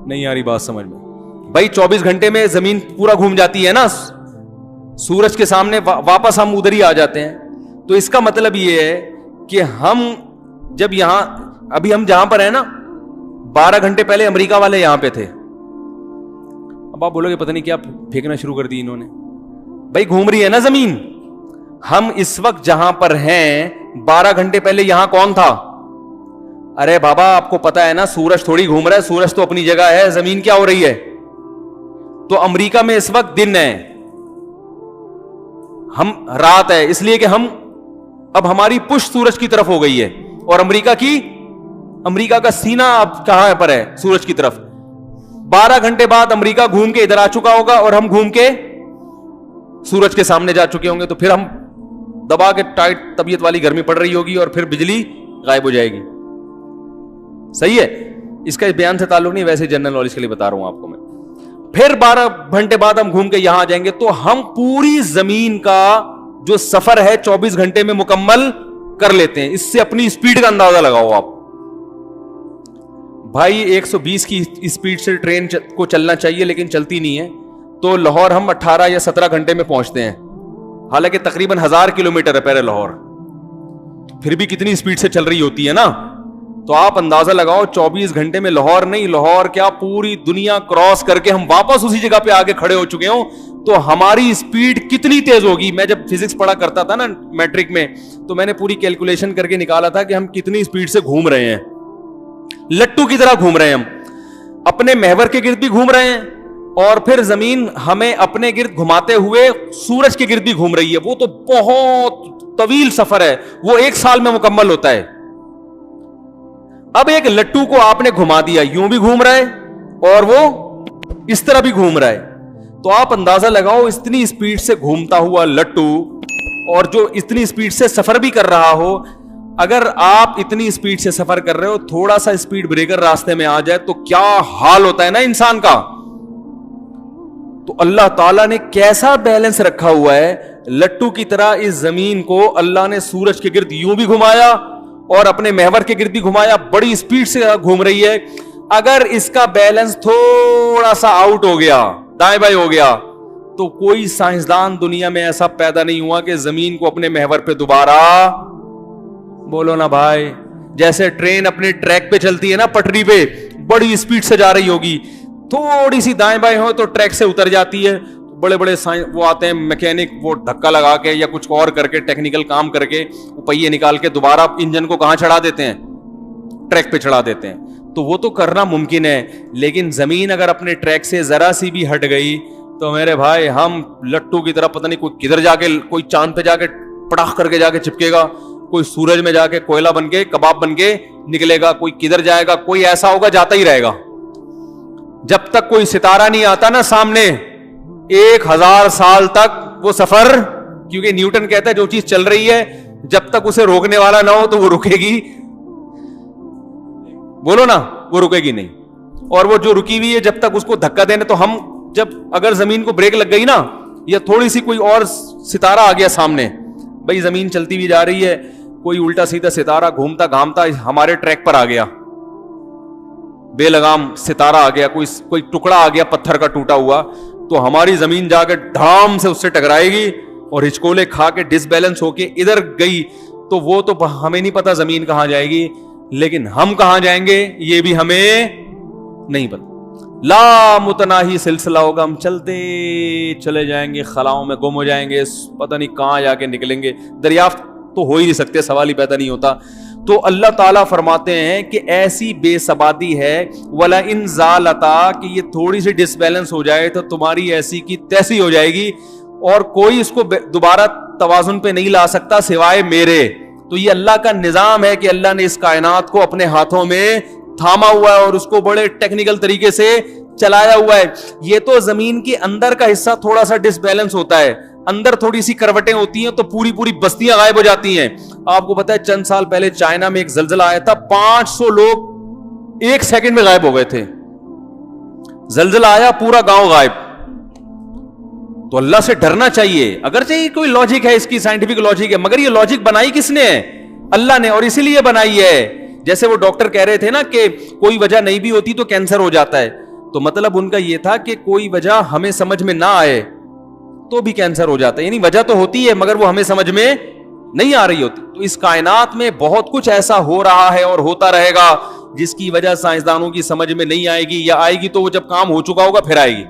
نہیں آ رہی بات سمجھ میں بھائی؟ 24 گھنٹے میں زمین پورا گھوم جاتی ہے نا سورج کے سامنے, واپس ہم ادھر ہی آ جاتے ہیں. تو اس کا مطلب یہ ہے کہ ہم جب یہاں ابھی ہم جہاں پر ہیں نا 12 گھنٹے پہلے امریکہ والے یہاں پہ تھے. اب آپ بولو گے پتہ نہیں کیا پھینکنا شروع کر دی انہوں نے. بھائی گھوم رہی ہے نا زمین. ہم اس وقت جہاں پر ہیں 12 گھنٹے پہلے یہاں کون تھا؟ ارے بابا آپ کو پتا ہے نا سورج تھوڑی گھوم رہا ہے, سورج تو اپنی جگہ ہے, زمین کیا ہو رہی ہے؟ تو امریکہ میں اس وقت دن ہے, ہم رات ہے, اس لیے کہ ہم اب ہماری پشت سورج کی طرف ہو گئی ہے, اور امریکہ کا سینہ اب کہاں پر ہے؟ سورج کی طرف. 12 گھنٹے بعد امریکہ گھوم کے ادھر آ چکا ہوگا اور ہم گھوم کے سورج کے سامنے جا چکے ہوں گے. تو پھر ہم دبا کے ٹائٹ طبیعت والی گرمی پڑ رہی ہوگی اور پھر بجلی غائب ہو جائے گی. صحیح ہے؟ اس کا بیان سے تعلق نہیں, ویسے جنرل نالج کے لیے بتا رہا ہوں آپ کو میں. پھر 12 گھنٹے بعد ہم گھوم کے یہاں آ جائیں گے تو ہم پوری زمین کا جو سفر ہے 24 گھنٹے میں مکمل کر لیتے ہیں. اس سے اپنی اسپیڈ کا اندازہ لگاؤ آپ. بھائی 120 کی اسپیڈ سے ٹرین کو چلنا چاہیے لیکن چلتی نہیں ہے, تو لاہور ہم 18 یا 17 گھنٹے میں پہنچتے ہیں, حالانکہ تقریباً 1000 کلومیٹر ہے پہلے لاہور, پھر بھی کتنی اسپیڈ سے چل رہی ہوتی ہے نا. تو آپ اندازہ لگاؤ 24 گھنٹے میں لاہور نہیں, لاہور کیا پوری دنیا کراس کر کے ہم واپس اسی جگہ پہ آگے کھڑے ہو چکے ہوں, تو ہماری اسپیڈ کتنی تیز ہوگی. میں جب فزکس پڑھا کرتا تھا نا میٹرک میں, تو میں نے پوری کیلکولیشن کر کے نکالا تھا کہ ہم کتنی اسپیڈ سے گھوم رہے ہیں. لٹو کی طرح گھوم رہے ہیں ہم, اپنے محور کے گرد بھی گھوم رہے ہیں, اور پھر زمین ہمیں اپنے گرد گھماتے ہوئے سورج کے گرد بھی گھوم رہی ہے. وہ تو بہت طویل سفر ہے, وہ 1 سال میں مکمل ہوتا ہے. اب ایک لٹو کو آپ نے گھما دیا, یوں بھی گھوم رہا ہے اور وہ اس طرح بھی گھوم رہا ہے, تو آپ اندازہ لگاؤ اتنی اسپیڈ سے گھومتا ہوا لٹو, اور جو اتنی اسپیڈ سے سفر بھی کر رہا ہو, اگر آپ اتنی اسپیڈ سے سفر کر رہے ہو, تھوڑا سا اسپیڈ بریکر راستے میں آ جائے تو کیا حال ہوتا ہے نا انسان کا. تو اللہ تعالیٰ نے کیسا بیلنس رکھا ہوا ہے, لٹو کی طرح اس زمین کو اللہ نے سورج کے گرد یوں بھی گھمایا اور اپنے محور کے گرد بھی گھمایا, بڑی اسپیڈ سے گھوم رہی ہے. اگر اس کا بیلنس تھوڑا سا آؤٹ ہو گیا, دائیں بائیں ہو گیا, تو کوئی سائنسدان دنیا میں ایسا پیدا نہیں ہوا کہ زمین کو اپنے محور پہ دوبارہ, بولو نا بھائی, جیسے ٹرین اپنے ٹریک پہ چلتی ہے نا پٹری پہ, بڑی اسپیڈ سے جا رہی ہوگی, تھوڑی سی دائیں بائیں ہو تو ٹریک سے اتر جاتی ہے. بڑے بڑے وہ آتے ہیں میکینک, وہ دھکا لگا کے یا کچھ اور کر کے ٹیکنیکل کام کر کے وہ پہیے نکال کے دوبارہ انجن کو کہاں چڑھا دیتے ہیں؟ ٹریک پہ چڑھا دیتے ہیں. تو وہ تو کرنا ممکن ہے, لیکن زمین اگر اپنے ٹریک سے ذرا سی بھی ہٹ گئی تو میرے بھائی ہم لٹو کی طرح پتہ نہیں کوئی کدھر جا کے, کوئی چاند پہ جا کے پٹاخ کر کے جا کے چپکے گا, کوئی سورج میں جا کے کوئلہ بن کے کباب بن کے نکلے گا, کوئی کدھر جائے گا, کوئی ایسا ہوگا جاتا ہی رہے گا. جب تک کوئی ستارہ نہیں آتا نا سامنے 1000 سال تک وہ سفر, کیونکہ نیوٹن کہتا ہے جو چیز چل رہی ہے جب تک اسے روکنے والا نہ ہو تو وہ رکے گی, بولو نا, وہ رکے گی نہیں. اور وہ جو رکی ہوئی ہے جب تک اس کو دھکا دینے, تو ہم جب اگر زمین کو بریک لگ گئی نا, یا تھوڑی سی کوئی اور ستارہ آ گیا سامنے, بھائی زمین چلتی بھی جا رہی ہے, کوئی الٹا سیدھا ستارہ گھومتا گھامتا ہمارے ٹریک پر آ گیا, بے لگام ستارہ آ گیا, کوئی ٹکڑا آ گیا پتھر کا ٹوٹا ہوا, تو ہماری زمین جا کے دھام سے اس سے ٹکرائے گی اور ہچکولے کھا کے ڈس بیلنس ہو کے ادھر گئی, تو وہ تو ہمیں نہیں پتا زمین کہاں جائے گی, لیکن ہم کہاں جائیں گے یہ بھی ہمیں نہیں پتا. لا متناہی سلسلہ ہوگا, ہم چلتے چلے جائیں گے, خلاؤں میں گم ہو جائیں گے, پتہ نہیں کہاں جا کے نکلیں گے, دریافت تو ہو ہی نہیں سکتے, سوال ہی پیدا نہیں ہوتا. تو اللہ تعالیٰ فرماتے ہیں کہ ایسی بے ثباتی ہے ولا ان زالتا, کہ یہ تھوڑی سی ڈس بیلنس ہو جائے تو تمہاری ایسی کی تیسی ہو جائے گی, اور کوئی اس کو دوبارہ توازن پہ نہیں لا سکتا سوائے میرے. تو یہ اللہ کا نظام ہے کہ اللہ نے اس کائنات کو اپنے ہاتھوں میں تھاما ہوا ہے اور اس کو بڑے ٹیکنیکل طریقے سے چلایا ہوا ہے. یہ تو زمین کے اندر کا حصہ تھوڑا سا ڈس بیلنس ہوتا ہے, اندر تھوڑی سی کروٹیں ہوتی ہیں تو پوری بستیاں غائب ہو جاتی ہیں. آپ کو پتا ہے چند سال پہلے چائنا میں ایک زلزلہ آیا تھا, 500 لوگ 1 سیکنڈ میں غائب ہو گئے تھے. زلزلہ آیا, پورا گاؤں غائب. تو اللہ سے ڈرنا چاہیے, اگرچہ یہ کوئی لاجک ہے, اس کی سائنٹیفک لاجک ہے, مگر یہ لاجک بنائی کس نے ہے؟ اللہ نے, اور اسی لیے بنائی ہے. جیسے وہ ڈاکٹر کہہ رہے تھے نا کہ کوئی وجہ نہیں بھی ہوتی تو کینسر ہو جاتا ہے, تو مطلب ان کا یہ تھا کہ کوئی وجہ ہمیں سمجھ میں نہ آئے تو بھی کینسر ہو جاتا ہے، یعنی وجہ تو ہوتی ہے مگر وہ ہمیں سمجھ میں نہیں آ رہی ہوتی. تو اس کائنات میں بہت کچھ ایسا ہو رہا ہے اور ہوتا رہے گا جس کی وجہ سائنسدانوں کی سمجھ میں نہیں آئے گی، یا آئے گی تو وہ جب کام ہو چکا ہوگا پھر آئے گی.